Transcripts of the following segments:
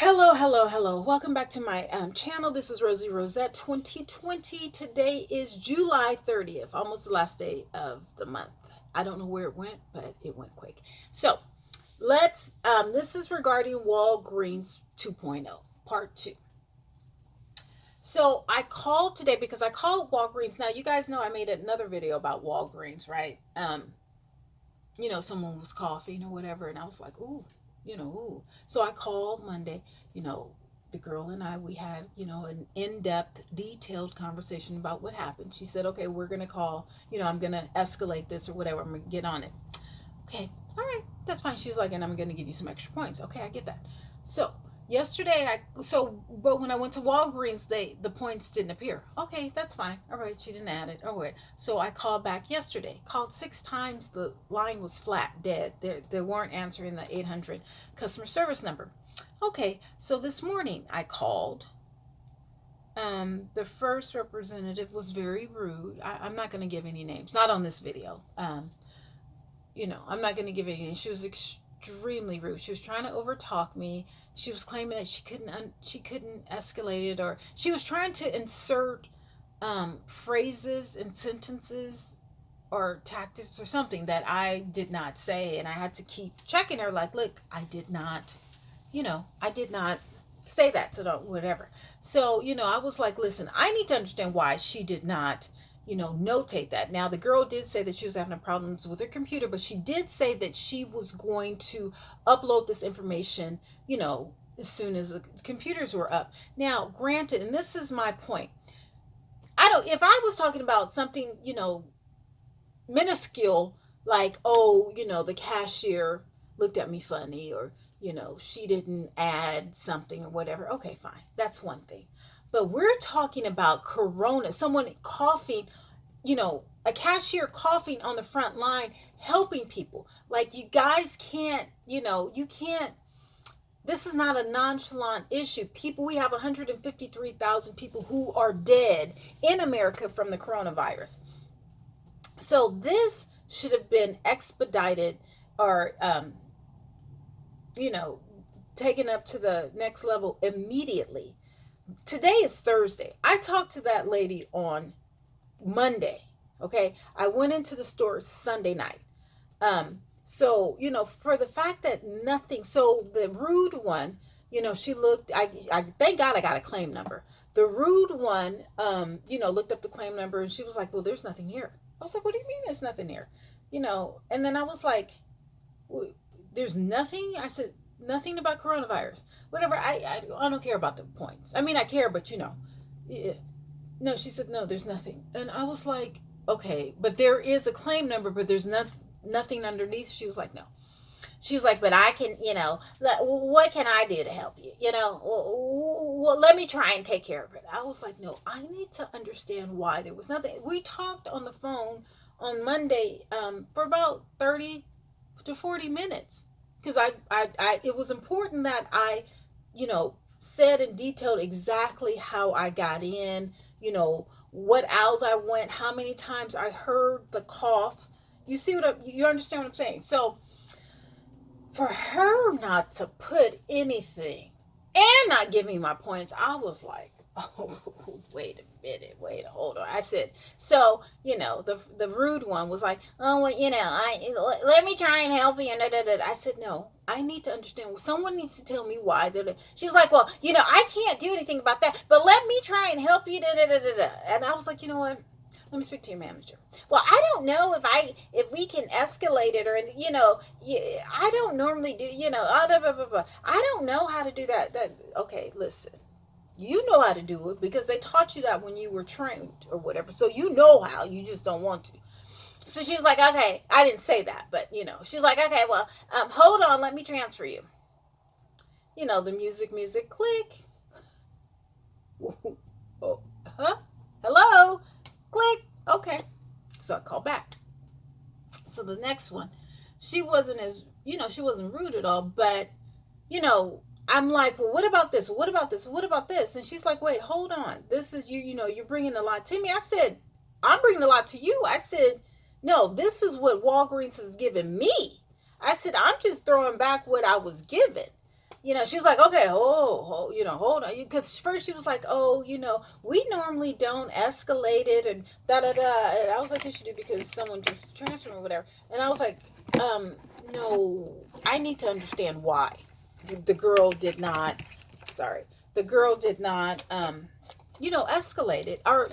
Hello. Welcome back to my channel. This is Rosie Rosette 2020. Today is July 30th, almost the last day of the month. I don't know where it went, but it went quick. So this is regarding Walgreens 2.0, part 2. So I called today because I called Walgreens. Now, you guys know I made another video about Walgreens, right? Someone was coughing or whatever, and I was like, ooh. So I called Monday, the girl and I, we had, an in-depth, detailed conversation about what happened. She said, okay, we're going to call, I'm going to escalate this or whatever. I'm going to get on it. Okay. All right. That's fine. She's like, and I'm going to give you some extra points. Okay. I get that. So but when I went to Walgreens, the points didn't appear. Okay, that's fine. All right, she didn't add it. All right. So I called back yesterday. Called 6 times. The line was flat, dead. They weren't answering the 800 customer service number. Okay, so this morning I called. The first representative was very rude. I'm not going to give any names. Not on this video. I'm not going to give any names. She was extremely rude. She was trying to overtalk me. She was claiming that she couldn't escalate it, or she was trying to insert phrases and sentences or tactics or something that I did not say, and I had to keep checking her. Like, look, I did not say that, so don't whatever. So I was like, listen, I need to understand why she did not notate that. Now, the girl did say that she was having problems with her computer, but she did say that she was going to upload this information, as soon as the computers were up. Now, granted, and this is my point, if I was talking about something, minuscule, like, the cashier looked at me funny, or, she didn't add something or whatever. Okay, fine. That's one thing. But we're talking about corona, someone coughing, a cashier coughing on the front line, helping people. Like, you guys can't, you can't, this is not a nonchalant issue. We have 153,000 people who are dead in America from the coronavirus. So this should have been expedited, or, taken up to the next level immediately. Today is Thursday. I talked to that lady on Monday. Okay. I went into the store Sunday night. So, for the fact that nothing, so the rude one, she looked, I thank God I got a claim number. The rude one, looked up the claim number, and she was like, well, there's nothing here. I was like, what do you mean there's nothing here? And then I was like, there's nothing? I said, nothing about coronavirus. Whatever. I don't care about the points. I mean, I care, but yeah. No, she said, no, there's nothing. And I was like, okay, but there is a claim number, but there's nothing underneath. She was like, no. She was like, but I can, what can I do to help you? Well, let me try and take care of it. I was like, no, I need to understand why there was nothing. We talked on the phone on Monday for about 30 to 40 minutes. Because it was important that I, said and detailed exactly how I got in, what aisles I went, how many times I heard the cough. You understand what I'm saying? So for her not to put anything and not give me my points, I was like, oh, wait a minute, hold on. I said, so, the rude one was like, oh, well, let me try and help you. I said, no, I need to understand. Someone needs to tell me why. She was like, well, I can't do anything about that, but let me try and help you. And I was like, you know what? Let me speak to your manager. Well, I don't know if we can escalate it, or, I don't normally do, I don't know how to do that. Okay, listen. You know how to do it because they taught you that when you were trained or whatever. So you know how, you just don't want to. So she was like, okay, I didn't say that, but she was like, okay, well, hold on, let me transfer you. The music, click. Oh, hello, click. Okay. So I called back. So the next one, she wasn't she wasn't rude at all, but, I'm like, well, what about this? What about this? What about this? And she's like, wait, hold on. This is you're bringing a lot to me. I said, I'm bringing a lot to you. I said, no, this is what Walgreens has given me. I said, I'm just throwing back what I was given. she was like, okay, hold on. Because first she was like, oh, we normally don't escalate it and da da da. And I was like, yes, you do because someone just transferred or whatever. And I was like, no, I need to understand why. The girl did not, sorry, the girl did not, escalate it or,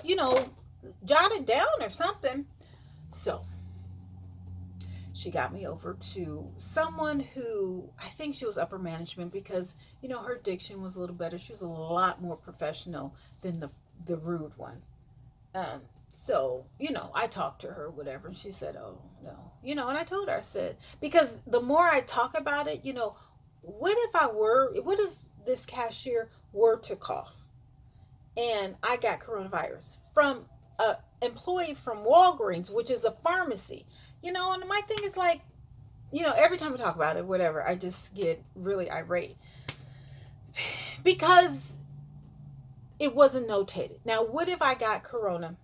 jot it down or something. So she got me over to someone who I think she was upper management because her diction was a little better. She was a lot more professional than the rude one. Um, so I talked to her, whatever, and she said, "Oh no," and I told her, I said, because the more I talk about it, what if this cashier were to cough and I got coronavirus from a employee from Walgreens, which is a pharmacy, and my thing is like, every time we talk about it, whatever, I just get really irate because it wasn't notated. Now, what if I got corona?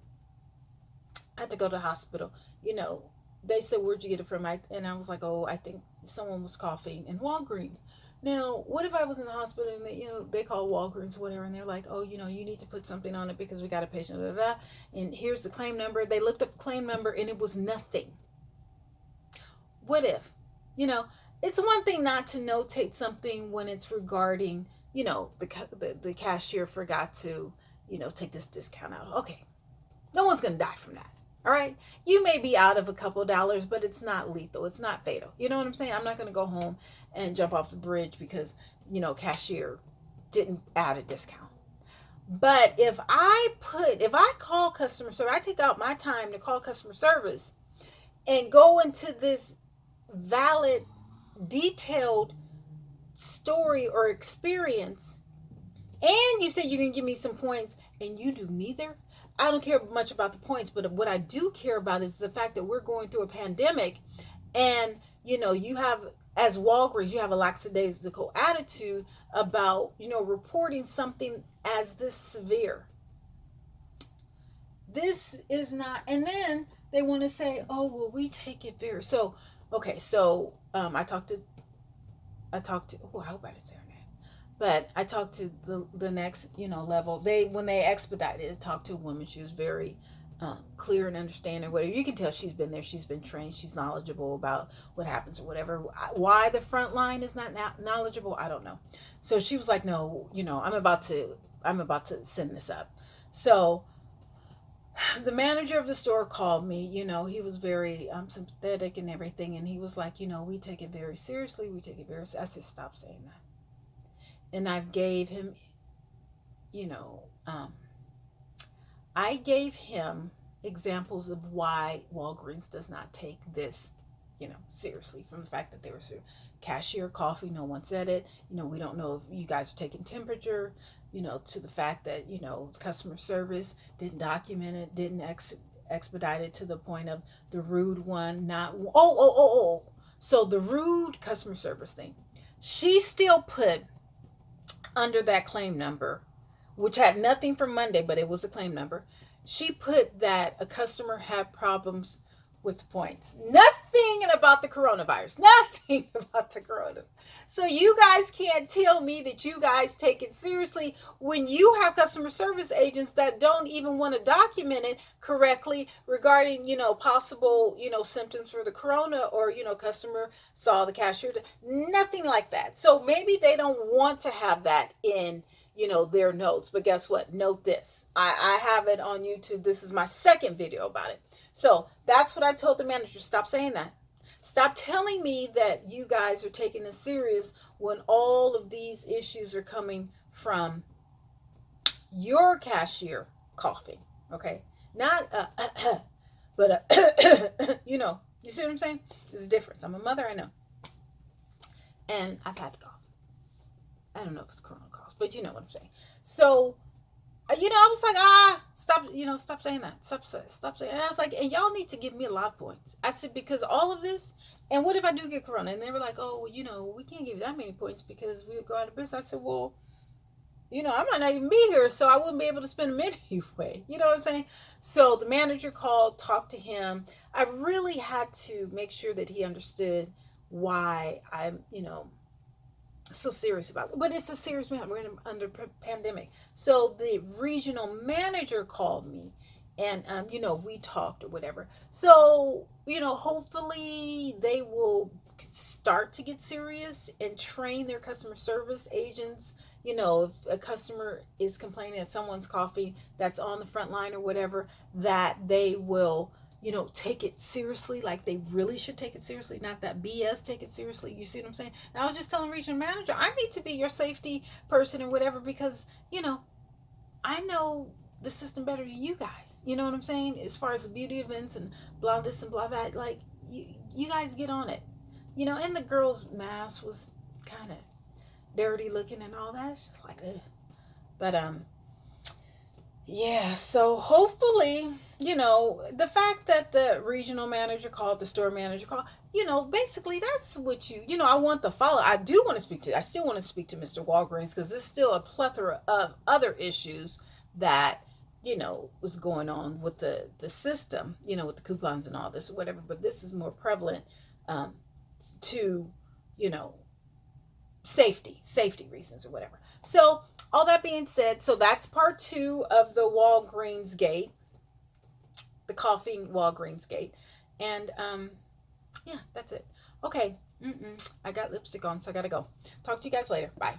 I had to go to the hospital. They said, "Where'd you get it from?" And I was like, "Oh, I think someone was coughing in Walgreens." Now, what if I was in the hospital and they call Walgreens, whatever, and they're like, "Oh, you need to put something on it because we got a patient, da, da, da, and here's the claim number." They looked up the claim number and it was nothing. What if? It's one thing not to notate something when it's regarding, the cashier forgot to, take this discount out. Okay, no one's gonna die from that. All right, you may be out of a couple of dollars, but it's not lethal. It's not fatal. You know what I'm saying? I'm not gonna go home and jump off the bridge because cashier didn't add a discount. But if I call customer service, I take out my time to call customer service and go into this valid, detailed story or experience, and you say you can give me some points and you do neither, I don't care much about the points, but what I do care about is the fact that we're going through a pandemic, and you have, as Walgreens, you have a lackadaisical attitude about reporting something as this severe. This is not, and then they want to say, "Oh, well, we take it very." So, okay, so I talked to. Oh, I hope I didn't say her name, but I talked to the next level. When they expedited, I talked to a woman. She was very clear and understanding. Whatever, you can tell she's been there. She's been trained. She's knowledgeable about what happens or whatever. Why the front line is not knowledgeable, I don't know. So she was like, "No, I'm about to send this up." So the manager of the store called me. He was very sympathetic and everything, and he was like, "We take it very seriously. We take it very seriously." I said, "Stop saying that." And you know, um, I gave him examples of why Walgreens does not take this, seriously. From the fact that they were cashier coffee, no one said it. We don't know if you guys are taking temperature. To the fact that customer service didn't document it, didn't expedite it to the point of the rude one. Not oh. So the rude customer service thing, she still put under that claim number, which had nothing for Monday, but it was a claim number. She put that a customer had problems with the points. Nothing about the coronavirus. Nothing about the corona. So you guys can't tell me that you guys take it seriously when you have customer service agents that don't even want to document it correctly regarding, possible, symptoms for the corona, or, customer saw the cashier. Nothing like that. So maybe they don't want to have that in their notes. But guess what? Note this. I have it on YouTube. This is my second video about it. So that's what I told the manager. Stop saying that. Stop telling me that you guys are taking this serious when all of these issues are coming from your cashier coughing. Okay? Not but you see what I'm saying? There's a difference. I'm a mother, I know. And I've had to cough. I don't know if it's corona cough, but you know what I'm saying. So, I was like, stop saying that. Stop saying. And I was like, and y'all need to give me a lot of points. I said, because all of this, and what if I do get corona? And they were like, oh, well, we can't give you that many points because we would go out of business. I said, well, I might not even be here, so I wouldn't be able to spend them anyway. You know what I'm saying? So the manager called, talked to him. I really had to make sure that he understood why I'm, so serious about it. But it's a serious matter. We're under pandemic. So the regional manager called me, and we talked or whatever. So hopefully they will start to get serious and train their customer service agents. If a customer is complaining that someone's coffee that's on the front line or whatever, that they will take it seriously, like they really should take it seriously, not that BS, take it seriously. You see what I'm saying? And I was just telling regional manager, I need to be your safety person or whatever, because, I know the system better than you guys. You know what I'm saying? As far as the beauty events and blah this and blah that, like, you guys get on it. And the girl's mask was kind of dirty looking and all that. It's just like, ugh. But, yeah, so hopefully, the fact that the regional manager called, the store manager called, basically that's what I want the follow. I still want to speak to Mr. Walgreens, because there's still a plethora of other issues that, was going on with the system, with the coupons and all this or whatever. But this is more prevalent to, safety reasons or whatever. So all that being said, so that's part 2 of the Walgreens gate, the coffee Walgreens gate. And yeah, that's it. Okay. I got lipstick on, so I gotta go. Talk to you guys later. Bye.